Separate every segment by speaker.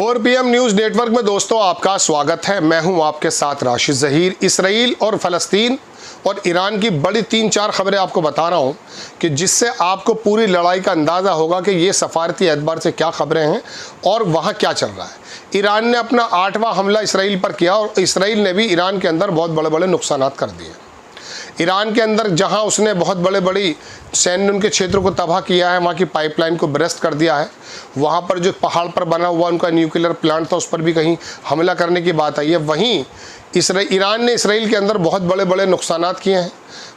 Speaker 1: 4 PM news network में दोस्तों आपका स्वागत है। मैं हूं आपके साथ राशिद ज़हीर। इसराइल और फ़लस्तीन और ईरान की बड़ी 3-4 खबरें आपको बता रहा हूं कि जिससे आपको पूरी लड़ाई का अंदाज़ा होगा कि ये सफारती एतबार से क्या खबरें हैं और वहां क्या चल रहा है। ईरान ने अपना 8वां हमला इसराइल पर किया और इसराइल ने भी ईरान के अंदर बहुत बड़े बड़े नुकसान कर दिए। ईरान के अंदर जहां उसने बहुत बड़ी सैन्य उनके क्षेत्र को तबाह किया है, वहाँ की पाइपलाइन को ब्रेस्ट कर दिया है। वहाँ पर जो पहाड़ पर बना हुआ उनका न्यूक्लियर प्लांट था उस पर भी कहीं हमला करने की बात आई है। वहीं ईरान ने इसराइल के अंदर बहुत बड़े नुकसान किए हैं,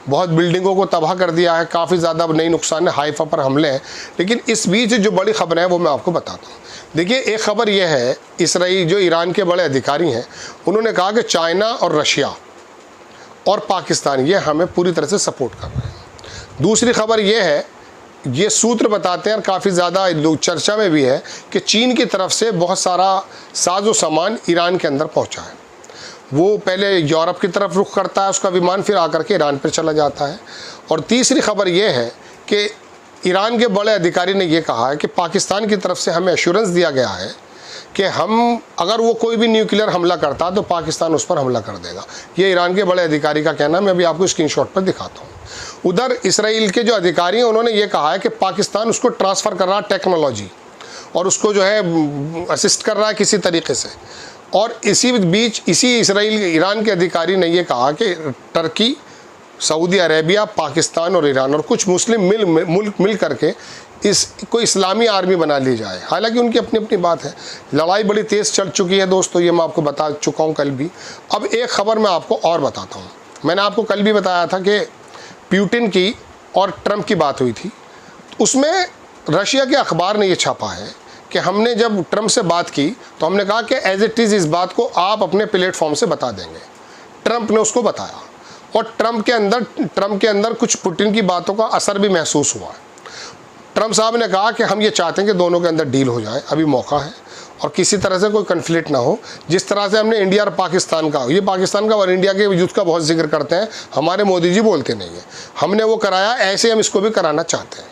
Speaker 1: बहुत बिल्डिंगों को तबाह कर दिया है, काफ़ी ज़्यादा नई नुकसान है, हाइफा पर हमले हैं। लेकिन इस बीच जो बड़ी खबरें हैं वो मैं आपको बताता हूँ। देखिए, एक खबर यह है, इसराइल जो ईरान के बड़े अधिकारी हैं उन्होंने कहा कि चाइना और रशिया और पाकिस्तान ये हमें पूरी तरह से सपोर्ट कर रहे हैं। दूसरी खबर ये है, ये सूत्र बताते हैं और काफ़ी ज़्यादा लोग चर्चा में भी है कि चीन की तरफ से बहुत सारा साजो सामान ईरान के अंदर पहुंचा है। वो पहले यूरोप की तरफ रुख करता है उसका विमान, फिर आकर के ईरान पर चला जाता है। और तीसरी खबर ये है कि ईरान के बड़े अधिकारी ने यह कहा है कि पाकिस्तान की तरफ से हमें एश्योरेंस दिया गया है कि हम अगर वो कोई भी न्यूक्लियर हमला करता तो पाकिस्तान उस पर हमला कर देगा। ये ईरान के बड़े अधिकारी का कहना है। मैं अभी आपको स्क्रीनशॉट पर दिखाता हूँ। उधर इसराइल के जो अधिकारी हैं उन्होंने ये कहा है कि पाकिस्तान उसको ट्रांसफ़र कर रहा है टेक्नोलॉजी और उसको जो है असिस्ट कर रहा है किसी तरीके से। और इसी बीच इसी ईरान के अधिकारी ने यह कहा कि टर्की, सऊदी अरेबिया, पाकिस्तान और ईरान और कुछ मुस्लिम मुल्क मिल करके इसको इस्लामी आर्मी बना ली जाए। हालांकि उनकी अपनी अपनी बात है। लड़ाई बड़ी तेज़ चल चुकी है दोस्तों, ये मैं आपको बता चुका हूँ कल भी। अब एक खबर मैं आपको और बताता हूँ। मैंने आपको कल भी बताया था कि पुतिन की और ट्रंप की बात हुई थी। उसमें रशिया के अखबार ने ये छापा है कि हमने जब ट्रंप से बात की तो हमने कहा कि एज इट इज़ इस बात को आप अपने प्लेटफॉर्म से बता देंगे। ट्रंप ने उसको बताया और ट्रंप के अंदर कुछ पुतिन की बातों का असर भी महसूस हुआ है। ट्रंप साहब ने कहा कि हम ये चाहते हैं कि दोनों के अंदर डील हो जाए, अभी मौका है और किसी तरह से कोई कन्फ्लिक्ट ना हो। जिस तरह से हमने इंडिया और पाकिस्तान का, ये पाकिस्तान का और इंडिया के युद्ध का बहुत जिक्र करते हैं, हमारे मोदी जी बोलते नहीं हैं। हमने वो कराया, ऐसे हम इसको भी कराना चाहते हैं।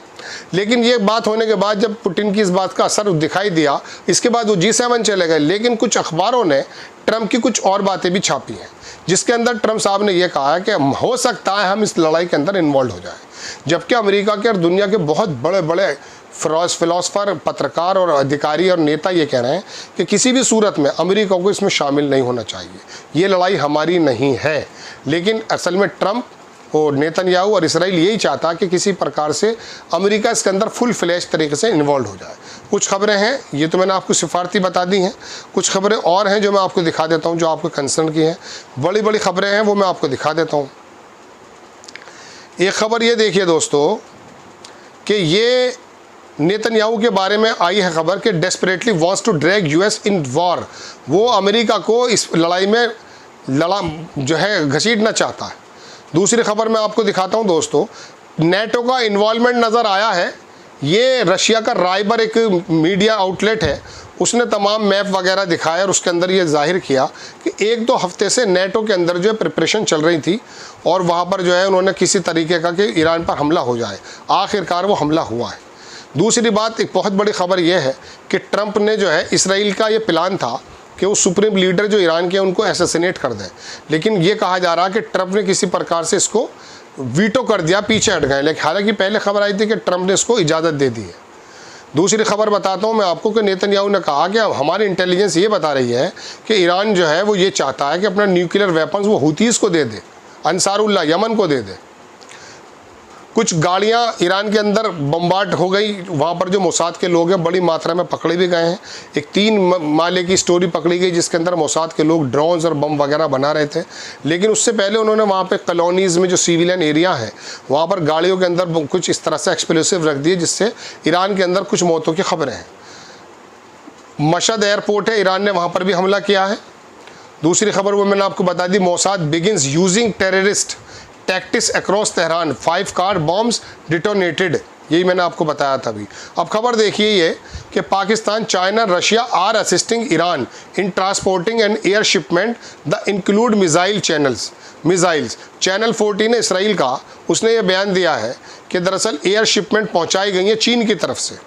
Speaker 1: लेकिन ये बात होने के बाद जब पुतिन की इस बात का असर दिखाई दिया, इसके बाद वो G7 चले गए। लेकिन कुछ अखबारों ने ट्रंप की कुछ और बातें भी छापी हैं जिसके अंदर ट्रंप साहब ने यह कहा है कि हो सकता है हम इस लड़ाई के अंदर इन्वॉल्व हो जाए। जबकि अमेरिका के और दुनिया के बहुत बड़े फिलोसफर, पत्रकार और अधिकारी और नेता ये कह रहे हैं कि किसी भी सूरत में अमेरिका को इसमें शामिल नहीं होना चाहिए। ये लड़ाई हमारी नहीं है। लेकिन असल में ट्रंप और नेतन्याहू और इसराइल यही चाहता कि किसी प्रकार से अमेरिका इसके अंदर फुल फ्लैश तरीके से इन्वॉल्व हो जाए। कुछ खबरें हैं, ये तो मैंने आपको सिफारती बता दी हैं। कुछ खबरें और हैं जो मैं आपको दिखा देता हूँ, जो आपको कंसर्न की हैं। बड़ी खबरें हैं वो मैं आपको दिखा देता हूँ। एक खबर ये देखिए दोस्तों कि ये नेतन्याहू के बारे में आई है खबर कि desperately wants to drag US in war. वो अमेरिका को इस लड़ाई में घसीटना चाहता है। दूसरी खबर मैं आपको दिखाता हूं दोस्तों, नेटो का इन्वॉल्वमेंट नज़र आया है। ये रशिया का राइबर एक मीडिया आउटलेट है, उसने तमाम मैप वगैरह दिखाया और उसके अंदर ये जाहिर किया कि 1-2 हफ्ते से नेटो के अंदर जो है प्रिपरेशन चल रही थी और वहाँ पर जो है उन्होंने किसी तरीके का कि ईरान पर हमला हो जाए। आखिरकार वो हमला हुआ है। दूसरी बात, एक बहुत बड़ी खबर यह है कि ट्रंप ने जो है इसराइल का ये प्लान था कि वो सुप्रीम लीडर जो ईरान के उनको असैसिनेट कर दें। लेकिन ये कहा जा रहा है कि ट्रंप ने किसी प्रकार से इसको वीटो कर दिया, पीछे हट गए। लेकिन हालांकि पहले खबर आई थी कि ट्रंप ने इसको इजाज़त दे दी है। दूसरी खबर बताता हूँ मैं आपको कि नेतन्याहू ने कहा कि हमारी इंटेलिजेंस ये बता रही है कि ईरान जो है वो ये चाहता है कि अपना न्यूक्लियर वेपन्स वो हुतीज़ को दे दे, अंसारुल्लाह यमन को दे दे। कुछ गाड़ियाँ ईरान के अंदर बम्बार्ड हो गई, वहाँ पर जो मोसाद के लोग हैं बड़ी मात्रा में पकड़े भी गए हैं। एक 3 माले की स्टोरी पकड़ी गई जिसके अंदर मोसाद के लोग ड्रोन्स और बम वगैरह बना रहे थे। लेकिन उससे पहले उन्होंने वहाँ पे कॉलोनीज़ में जो सिविलियन एरिया है वहाँ पर गाड़ियों के अंदर कुछ इस तरह से एक्सप्लोसिव रख दिए जिससे ईरान के अंदर कुछ मौतों की खबरें हैं। मशहद एयरपोर्ट है, ईरान ने वहाँ पर भी हमला किया है। दूसरी खबर वो मैंने आपको बता दी, Mossad begins using terrorist tactics across Tehran, 5 car bombs detonated. यही मैंने आपको बताया था अभी। अब खबर देखिए ये कि Pakistan, China, Russia are assisting Iran in transporting and air shipment the include missiles. Channel 14 Israel का, उसने ये बयान दिया है कि दरअसल एयर शिपमेंट पहुंचाई गई है चीन की तरफ से।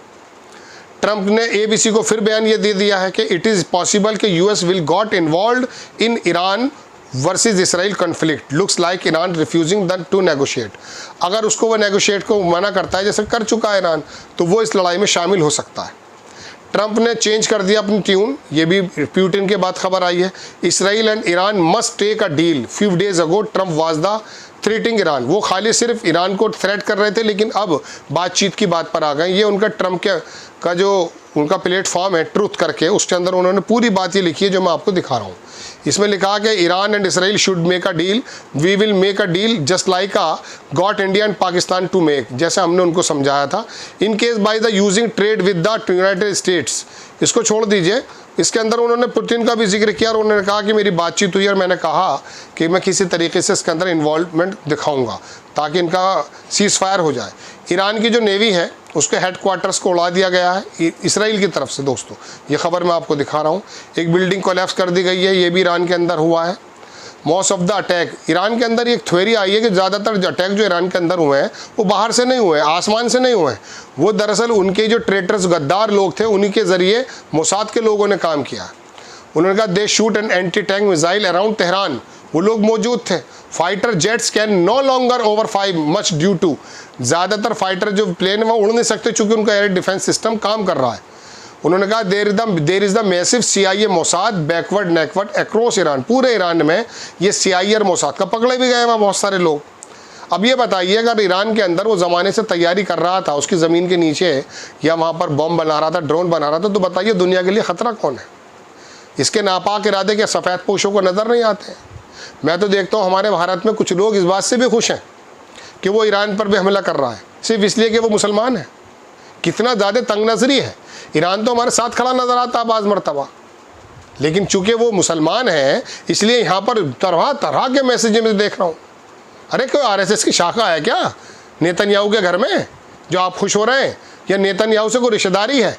Speaker 1: ट्रंप ने ABC को फिर बयान ये दे दिया है कि इट इज़ पॉसिबल कि US will got involve in Iran versus Israel conflict, looks like Iran refusing the two negotiate. अगर उसको वो नेगोशिएट को मना करता है, जैसे कर चुका है ईरान, तो वो इस लड़ाई में शामिल हो सकता है। ट्रंप ने चेंज कर दिया अपनी ट्यून, ये भी पुतिन के बाद खबर आई है। Israel and Iran must take a deal, few days ago Trump was the threatening Iran. वो खाली सिर्फ ईरान को थ्रेट कर रहे थे, लेकिन अब बातचीत की बात पर आ गए। ये उनका ट्रंप का जो उनका प्लेटफॉर्म है ट्रूथ करके, उसके अंदर उन्होंने पूरी बात ये लिखी है जो मैं आपको दिखा रहा हूँ। इसमें लिखा कि Iran and Israel should make a deal, we will make a deal just like a got India and Pakistan to make, जैसे हमने उनको समझाया था। In case by the using trade with the United States, इसको छोड़ दीजिए। इसके अंदर उन्होंने पुतिन का भी जिक्र किया और उन्होंने कहा कि मेरी बातचीत हुई और मैंने कहा कि मैं किसी तरीके से इसके अंदर इन्वॉल्वमेंट दिखाऊंगा ताकि इनका सीज़ फायर हो जाए। ईरान की जो नेवी है उसके हेडक्वार्टर्स को उड़ा दिया गया है इसराइल की तरफ से। दोस्तों, ये खबर मैं आपको दिखा रहा हूँ। एक बिल्डिंग कोलैप्स कर दी गई है, ये भी ईरान के अंदर हुआ है। Most of the attack, Iran के अंदर एक थ्योरी आई है कि ज़्यादातर अटैक जो ईरान के अंदर हुए हैं वो बाहर से नहीं हुए, आसमान से नहीं हुए हैं। वो दरअसल उनके जो ट्रेटर्स गद्दार लोग थे उन्हीं के ज़रिए मोसाद के लोगों ने काम किया। उन्होंने कहा they shoot an anti tank missile around Tehran, वो लोग मौजूद थे। Fighter jets can no longer over 5 much due to, ज़्यादातर फाइटर जो प्लेन है वो उड़ नहीं सकते चूँकि उनका एयर डिफेंस सिस्टम काम कर रहा है। उन्होंने कहा there is the massive CIA Mossad backward network across Iran, पूरे ईरान में ये CIA और मोसाद का पकड़े भी गए वहाँ बहुत सारे लोग। अब ये बताइए, अगर ईरान के अंदर वो ज़माने से तैयारी कर रहा था, उसकी ज़मीन के नीचे या वहाँ पर बम बना रहा था, ड्रोन बना रहा था, तो बताइए दुनिया के लिए ख़तरा कौन है? इसके नापाक इरादे के सफ़ेद पोशों को नज़र नहीं आते हैं। मैं तो देखता हूँ हमारे भारत में कुछ लोग इस बात से भी खुश हैं कि वो ईरान पर भी हमला कर रहा है, सिर्फ इसलिए कि वो मुसलमान है। कितना ज़्यादा तंग नज़री है। ईरान तो हमारे साथ खड़ा नज़र आता है बाज़ मरतबा, लेकिन चूँकि वो मुसलमान है इसलिए यहाँ पर तरह तरह के मैसेज मैं देख रहा हूँ। अरे कोई RSS की शाखा है क्या नेतन्याहू के घर में जो आप खुश हो रहे हैं, या नेतन्याहू से कोई रिश्तेदारी है?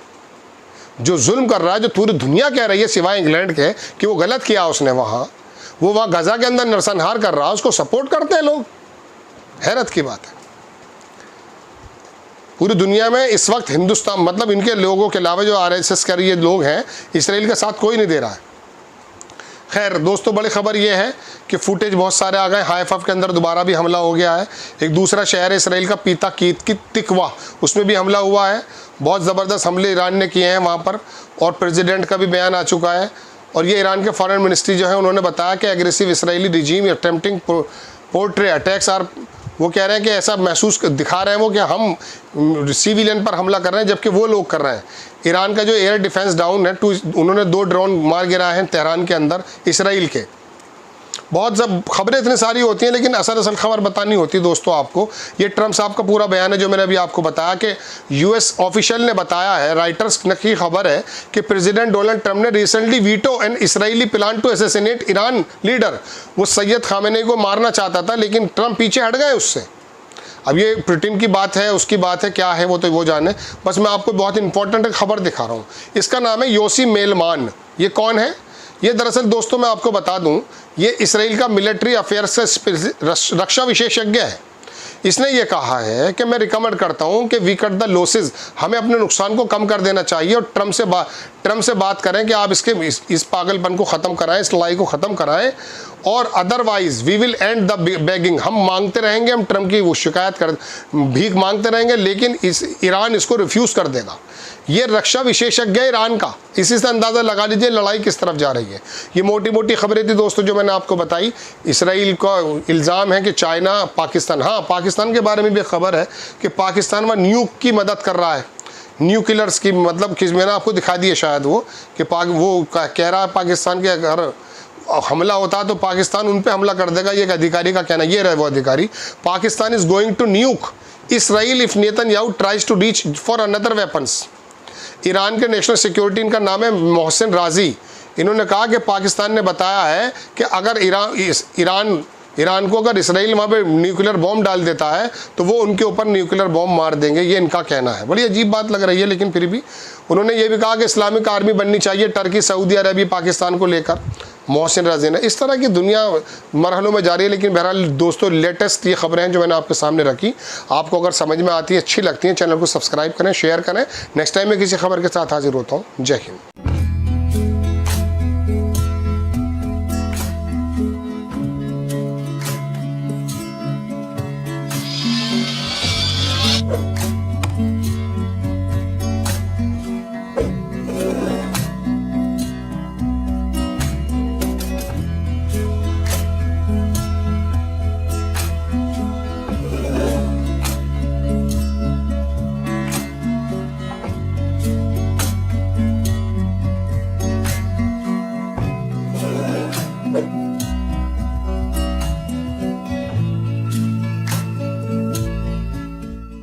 Speaker 1: जो जुल्म कर रहा है, जो पूरी दुनिया कह रही है सिवाय इंग्लैंड के कि वो गलत किया उसने, वो वहाँ गजा के अंदर नरसंहार कर रहा है, उसको सपोर्ट करते हैं लोग। हैरत की बात है। पूरी दुनिया में इस वक्त हिंदुस्तान, मतलब इनके लोगों के अलावा जो RSS कर ये लोग हैं, इसराइल का साथ कोई नहीं दे रहा है। खैर दोस्तों, बड़ी खबर ये है कि फुटेज बहुत सारे आ गए। हाइफा के अंदर दोबारा भी हमला हो गया है। एक दूसरा शहर है इसराइल का पीता कीत की तिकवा, उसमें भी हमला हुआ है। बहुत ज़बरदस्त हमले ईरान ने किए हैं वहाँ पर, और प्रेसिडेंट का भी बयान आ चुका है। और ये ईरान के फॉरेन मिनिस्ट्री जो है उन्होंने बताया कि aggressive Israeli regime attempting portray attacks are, वो कह रहे हैं कि ऐसा महसूस दिखा रहे हैं वो कि हम सिविलियन पर हमला कर रहे हैं, जबकि वो लोग कर रहे हैं। ईरान का जो एयर डिफेंस डाउन है, उन्होंने 2 ड्रोन मार गिराए हैं तेहरान के अंदर इसराइल के। बहुत सब खबरें इतनी सारी होती हैं, लेकिन असल खबर बतानी होती है दोस्तों आपको। ये ट्रंप साहब का पूरा बयान है जो मैंने अभी आपको बताया कि US ऑफिशियल ने बताया है, राइटर्स की खबर है कि प्रेसिडेंट डोनाल्ड ट्रंप ने recently veto an Israeli plan to assassinate Iran leader. वो सैयद खामेनी को मारना चाहता था, लेकिन ट्रंप पीछे हट गए उससे। अब ये पुतिन की बात है, उसकी बात है, क्या है वो तो वो जाने। बस मैं आपको बहुत इंपॉर्टेंट खबर दिखा रहा हूँ। इसका नाम है योसी मेलमान। ये कौन है? ये दरअसल दोस्तों मैं आपको बता दूं, ये इसराइल का मिलिट्री अफेयर्स का रक्षा विशेषज्ञ है। इसने ये कहा है कि मैं रिकमेंड करता हूं कि वी कट द लॉसेस, हमें अपने नुकसान को कम कर देना चाहिए और ट्रंप से बात करें कि आप इस पागलपन को ख़त्म कराएं, इस लड़ाई को ख़त्म कराएं, और otherwise we will end the begging. हम मांगते रहेंगे, हम ट्रंप की वो शिकायत कर भीख मांगते रहेंगे, लेकिन ईरान इसको रिफ्यूज़ कर देगा। ये रक्षा विशेषज्ञ ईरान का, इसी से अंदाज़ा लगा लीजिए लड़ाई किस तरफ जा रही है। ये मोटी मोटी खबरें थी दोस्तों जो मैंने आपको बताई। इसराइल का इल्ज़ाम है कि चाइना पाकिस्तान, हाँ पाकिस्तान के बारे में भी खबर है कि पाकिस्तान वह न्यूक की मदद कर रहा है, न्यूक्लियर्स की, मतलब कि मैंने आपको दिखा दी है शायद वो कि वो कह रहा है पाकिस्तान के अगर हमला होता है तो पाकिस्तान उन पर हमला कर देगा। ये एक अधिकारी का कहना, ये रहे वो अधिकारी। Pakistan is going to nuke Israel if Netanyahu tries to reach for another weapons. Iran के नेशनल सिक्योरिटी, इनका नाम है मोहसिन राजी। इन्होंने कहा कि पाकिस्तान ने बताया है कि अगर ईरान ईरान को अगर इसराइल वहाँ पे न्यूक्लियर बॉम्ब डाल देता है तो वो उनके ऊपर न्यूक्लियर बॉम्ब मार देंगे, ये इनका कहना है। बड़ी अजीब बात लग रही है, लेकिन फिर भी उन्होंने ये भी कहा कि इस्लामिक आर्मी बननी चाहिए टर्की, सऊदी अरबिया, पाकिस्तान को लेकर। मोहसिन रज़ी ने इस तरह की दुनिया मरहलों में जारी है। लेकिन बहरहाल दोस्तों, लेटेस्ट ये खबरें हैं जो मैंने आपके सामने रखी। आपको अगर समझ में आती है, अच्छी लगती हैं, चैनल को सब्सक्राइब करें, शेयर करें। नेक्स्ट टाइम मैं किसी खबर के साथ हाजिर होता हूँ। जय हिंद।